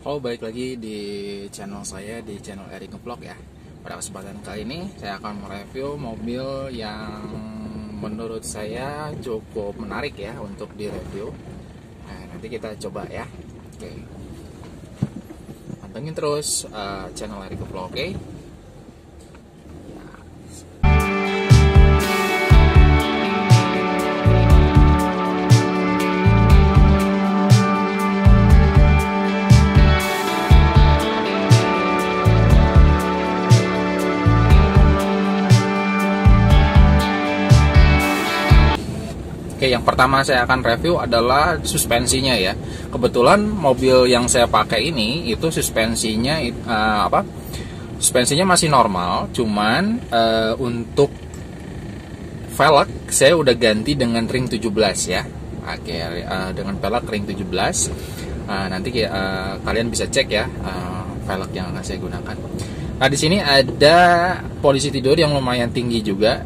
Oh, balik lagi di channel saya, di channel Eric Ngevlog ya. Pada kesempatan kali ini saya akan mereview mobil yang menurut saya cukup menarik ya untuk direview. Nah, nanti kita coba ya. Oke. Pantengin terus channel Eric Ngevlog, oke? Oke, yang pertama saya akan review adalah suspensinya ya. Kebetulan mobil yang saya pakai ini itu suspensinya suspensinya masih normal, cuman untuk velg saya udah ganti dengan ring 17 ya. Oke, dengan velg ring 17. Nanti kalian bisa cek ya velg yang akan saya gunakan. Nah, di sini ada posisi tidur yang lumayan tinggi juga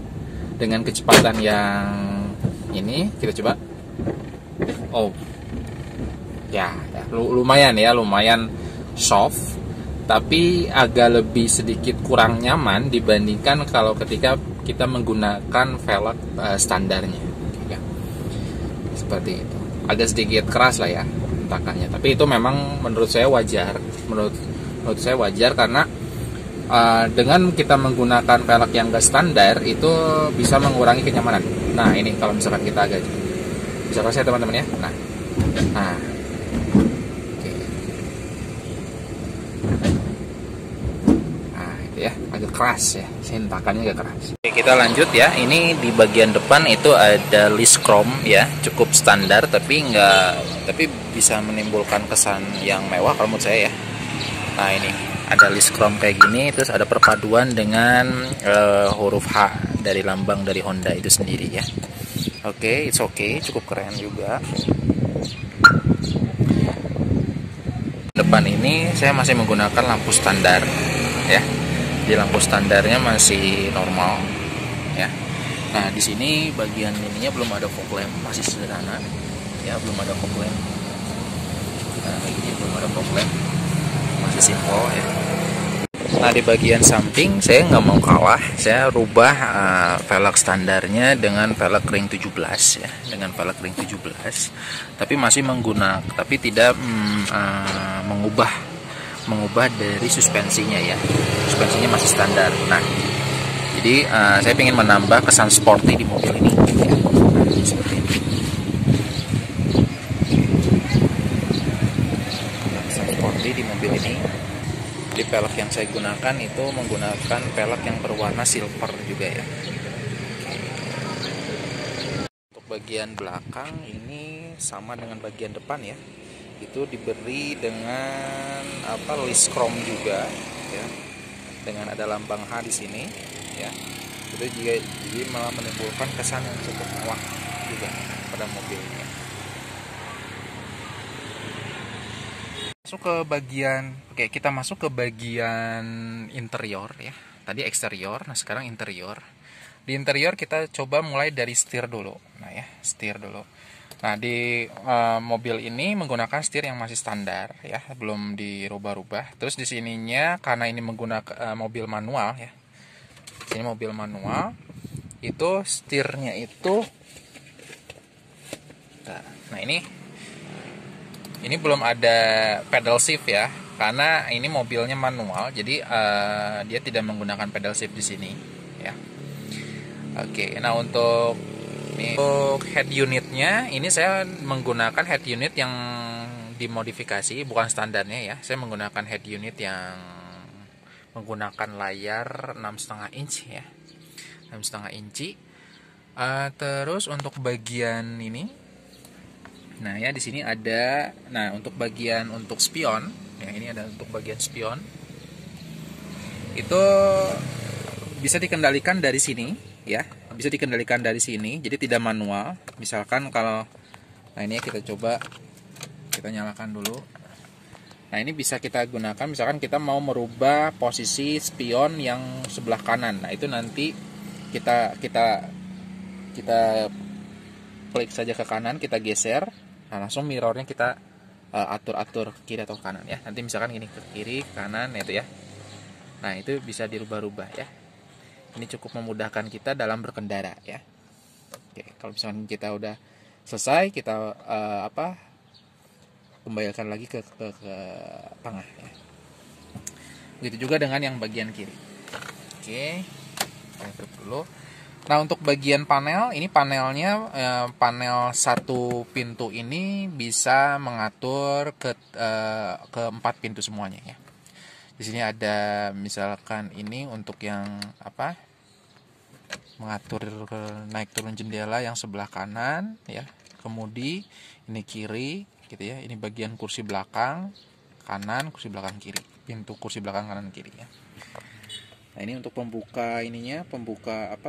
dengan kecepatan yang ini kita coba. Oh ya, lumayan soft, tapi agak lebih sedikit kurang nyaman dibandingkan kalau ketika kita menggunakan velg standarnya ya. Seperti itu, agak sedikit keras lah ya hentakannya, tapi itu memang menurut saya wajar. Menurut saya wajar karena dengan kita menggunakan velg yang gak standar itu bisa mengurangi kenyamanan. Nah, ini kalau misalkan kita agak bisa kasih ya teman-teman ya. Nah, oke. Nah, itu ya agak keras ya, hentakannya agak keras. Oke, kita lanjut ya. Ini di bagian depan itu ada list chrome ya, cukup standar tapi bisa menimbulkan kesan yang mewah kalau menurut saya ya. Nah, ini ada list chrome kayak gini, terus ada perpaduan dengan huruf H dari lambang dari Honda itu sendiri ya. Oke, it's okay, cukup keren juga. Depan ini saya masih menggunakan lampu standar ya. Di lampu standarnya masih normal ya. Nah, di sini bagian ininya belum ada fog lamp, masih sederhana ya, belum ada fog lamp. Nah, ini belum ada fog lamp, masih simpel ya. Nah, di bagian samping saya nggak mau kalah, saya rubah velg standarnya dengan velg ring 17 ya, dengan velg ring 17, tapi masih tapi tidak mengubah dari suspensinya ya. Suspensinya masih standar. Nah, jadi saya ingin menambah kesan sporty di mobil ini ya. Nah, seperti ini. Kesan sporty di mobil ini. Di velg yang saya gunakan itu menggunakan velg yang berwarna silver juga ya. Untuk bagian belakang ini sama dengan bagian depan ya. Itu diberi dengan list chrome juga ya. Dengan ada lambang H di sini ya. Itu juga jadi malah menimbulkan kesan yang cukup mewah juga pada mobil ini. Kita masuk ke bagian interior ya. Tadi eksterior, nah sekarang interior. Di interior kita coba mulai dari setir dulu. Nah ya, setir dulu. Nah, di mobil ini menggunakan setir yang masih standar ya, belum dirubah-rubah. Terus di sininya karena ini menggunakan mobil manual ya. Ini mobil manual, itu setirnya itu. Nah, ini belum ada pedal shift ya, karena ini mobilnya manual, jadi dia tidak menggunakan pedal shift di sini ya. Oke, nah untuk head unitnya ini saya menggunakan head unit yang dimodifikasi, bukan standarnya ya. Saya menggunakan head unit yang menggunakan layar 6,5 inch ya, 6,5 inci. Terus untuk bagian ini. Nah ya, di sini ada. Nah, untuk spion ya, ini ada untuk bagian spion. Itu bisa dikendalikan dari sini ya. Bisa dikendalikan dari sini, jadi tidak manual. Misalkan kalau ini ya, kita coba kita nyalakan dulu. Nah, ini bisa kita gunakan misalkan kita mau merubah posisi spion yang sebelah kanan. Nah, itu nanti kita klik saja ke kanan, kita geser. Nah, langsung mirrornya kita atur-atur kiri atau kanan ya. Nanti misalkan gini, ke kiri, ke kanan itu ya. Nah, itu bisa dirubah-rubah ya. Ini cukup memudahkan kita dalam berkendara ya. Oke, kalau misalkan kita udah selesai, kita kembalikan lagi ke tengah ya. Begitu juga dengan yang bagian kiri. Oke, kita tutup dulu. Nah, untuk bagian panel, ini panelnya panel satu pintu ini bisa mengatur ke 4 pintu semuanya ya. Di sini ada misalkan ini untuk yang mengatur naik turun jendela yang sebelah kanan ya. Kemudi ini kiri gitu ya. Ini bagian kursi belakang kanan, kursi belakang kiri. Pintu kursi belakang kanan kiri ya. Nah, ini untuk pembuka ininya, pembuka kap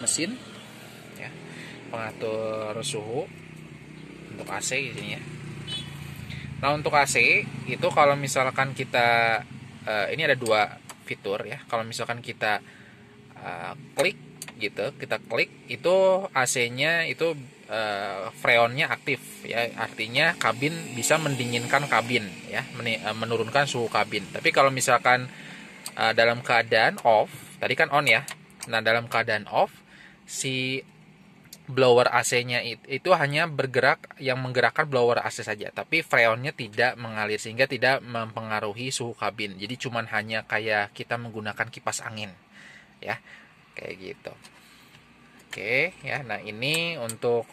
mesin ya. Pengatur suhu untuk AC di sini ya. Nah, untuk AC itu kalau misalkan kita ini ada 2 fitur ya. Kalau misalkan kita klik gitu, kita klik itu AC-nya itu freonnya aktif ya. Artinya kabin bisa mendinginkan kabin ya, menurunkan suhu kabin. Tapi kalau misalkan dalam keadaan off, tadi kan on ya. Nah, dalam keadaan off si blower AC-nya itu hanya bergerak, yang menggerakkan blower AC saja, tapi freonnya tidak mengalir sehingga tidak mempengaruhi suhu kabin. Jadi cuman hanya kayak kita menggunakan kipas angin ya, kayak gitu. Oke ya. Nah, ini untuk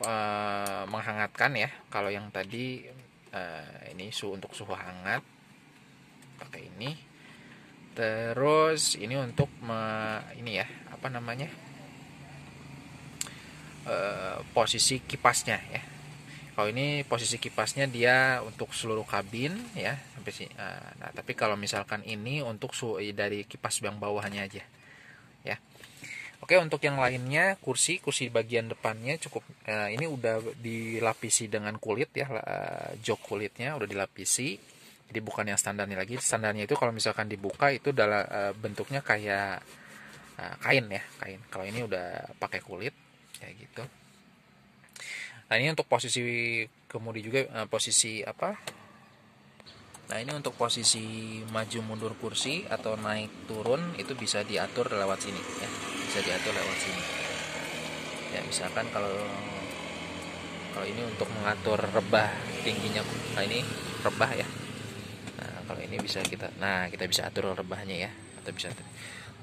menghangatkan ya. Kalau yang tadi ini untuk suhu hangat pakai ini. Terus ini untuk posisi kipasnya ya. Kalau ini posisi kipasnya dia untuk seluruh kabin ya sampai sini. Nah, tapi kalau misalkan ini untuk dari kipas yang bawahnya aja ya. Oke, untuk yang lainnya kursi bagian depannya cukup ini udah dilapisi dengan kulit ya, jok kulitnya udah dilapisi. Jadi bukan yang standarnya lagi. Standarnya itu kalau misalkan dibuka itu bentuknya kayak kain ya, kain. Kalau ini udah pakai kulit kayak gitu. Nah, ini untuk posisi kemudi juga Nah, ini untuk posisi maju mundur kursi atau naik turun itu bisa diatur lewat sini ya. Bisa diatur lewat sini. Ya, misalkan kalau ini untuk mengatur rebah tingginya, nah ini rebah ya. Nah, kalau ini bisa kita bisa atur rebahnya ya, atau bisa.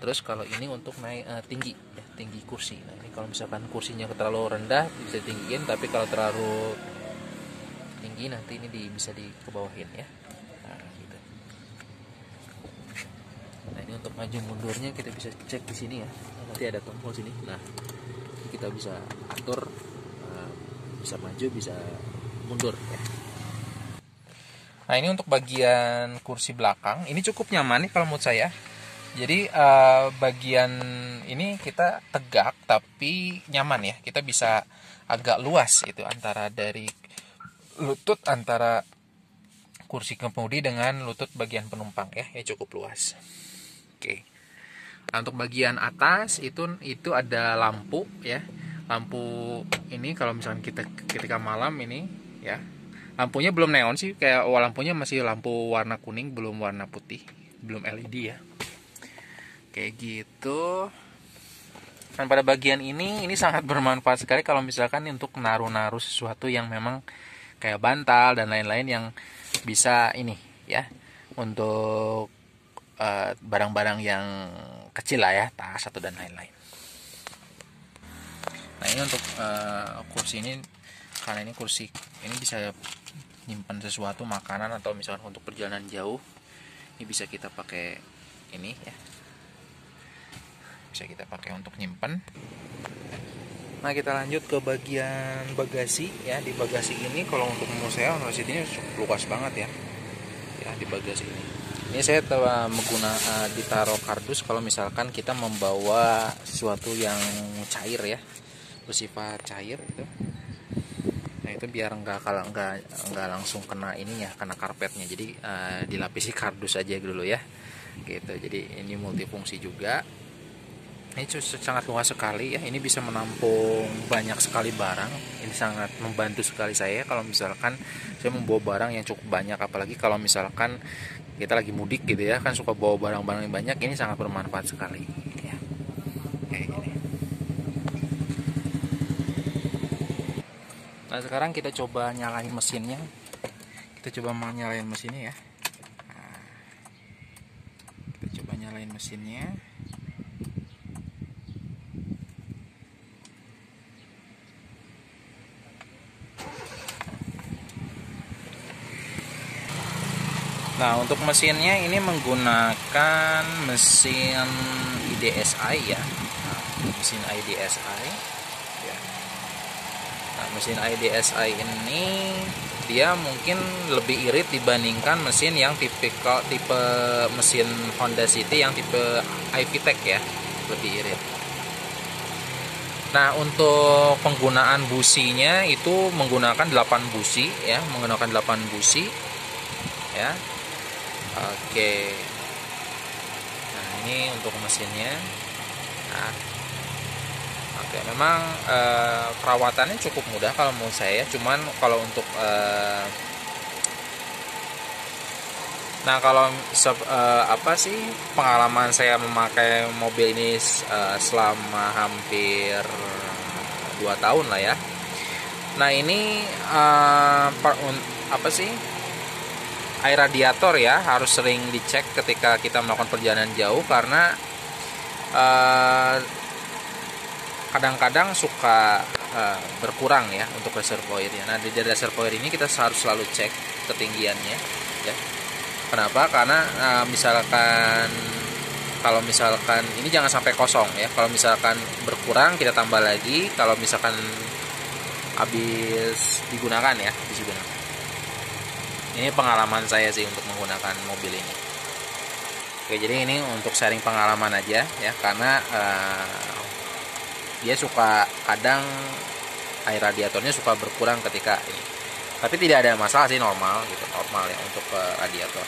Terus kalau ini untuk naik tinggi ya, tinggi kursi. Nah, ini kalau misalkan kursinya terlalu rendah bisa tinggiin, tapi kalau terlalu tinggi nanti ini bisa dikebawahin ya. Nah, gitu. Nah, ini untuk maju mundurnya kita bisa cek di sini ya. Nanti ada tombol sini. Nah, kita bisa atur bisa maju, bisa mundur ya. Nah, ini untuk bagian kursi belakang. Ini cukup nyaman nih kalau menurut saya. Jadi bagian ini kita tegak tapi nyaman ya. Kita bisa agak luas itu antara dari lutut antara kursi kemudi dengan lutut bagian penumpang ya. Ya cukup luas. Oke. Nah, untuk bagian atas itu ada lampu ya. Lampu ini kalau misalkan kita ketika malam ini ya. Lampunya belum neon sih, kayak lampunya masih lampu warna kuning, belum warna putih, belum LED ya. Kayak gitu. Dan pada bagian ini sangat bermanfaat sekali kalau misalkan untuk naruh-naruh sesuatu yang memang kayak bantal dan lain-lain yang bisa ini ya, untuk barang-barang yang kecil lah ya, tas atau dan lain-lain. Nah, ini untuk kursi ini, karena ini kursi ini bisa nyimpan sesuatu, makanan atau misalkan untuk perjalanan jauh, ini bisa kita pakai ini ya. Bisa kita pakai untuk nyimpen. Nah, kita lanjut ke bagian bagasi ya. Di bagasi ini kalau untuk menurut saya ini cukup luas banget ya. Ya, di bagasi ini. Ini saya telah menggunakan ditaruh kardus kalau misalkan kita membawa sesuatu yang cair ya, bersifat cair itu. Nah, itu biar nggak langsung kena ininya, kena karpetnya. Jadi dilapisi kardus aja dulu ya. Gitu. Jadi ini multifungsi juga. Ini sangat luas sekali ya. Ini bisa menampung banyak sekali barang Ini sangat membantu sekali saya kalau misalkan saya membawa barang yang cukup banyak, apalagi kalau misalkan kita lagi mudik gitu ya, kan suka bawa barang-barang yang banyak. Ini sangat bermanfaat sekali ya. Kayak gini. Nah, sekarang kita coba nyalain mesinnya. Kita coba nyalain mesinnya ya. Nah, kita coba nyalain mesinnya. Nah, untuk mesinnya ini menggunakan mesin IDSI ya. Nah, mesin IDSI ya. Nah, mesin IDSI ini dia mungkin lebih irit dibandingkan mesin yang tipe mesin Honda City yang tipe iVTEC ya, lebih irit. Nah, untuk penggunaan businya itu menggunakan 8 busi ya, menggunakan 8 busi ya. Oke. Nah, ini untuk mesinnya. Nah, oke, memang perawatannya cukup mudah kalau menurut saya. Cuman kalau untuk nah, kalau apa sih pengalaman saya memakai mobil ini selama hampir 2 tahun lah ya. Nah, ini apa sih, air radiator ya, harus sering dicek ketika kita melakukan perjalanan jauh, karena kadang-kadang suka berkurang ya untuk reservoirnya. Nah, di reservoir ini kita harus selalu cek ketinggiannya ya. Kenapa? Karena misalkan kalau misalkan ini jangan sampai kosong ya. Kalau misalkan berkurang kita tambah lagi, kalau misalkan habis digunakan ya, habis digunakan. Ini pengalaman saya sih untuk menggunakan mobil ini. Oke, jadi ini untuk sharing pengalaman aja ya, karena dia suka kadang air radiatornya suka berkurang ketika ini. Tapi tidak ada masalah sih, normal gitu, normal ya untuk radiator.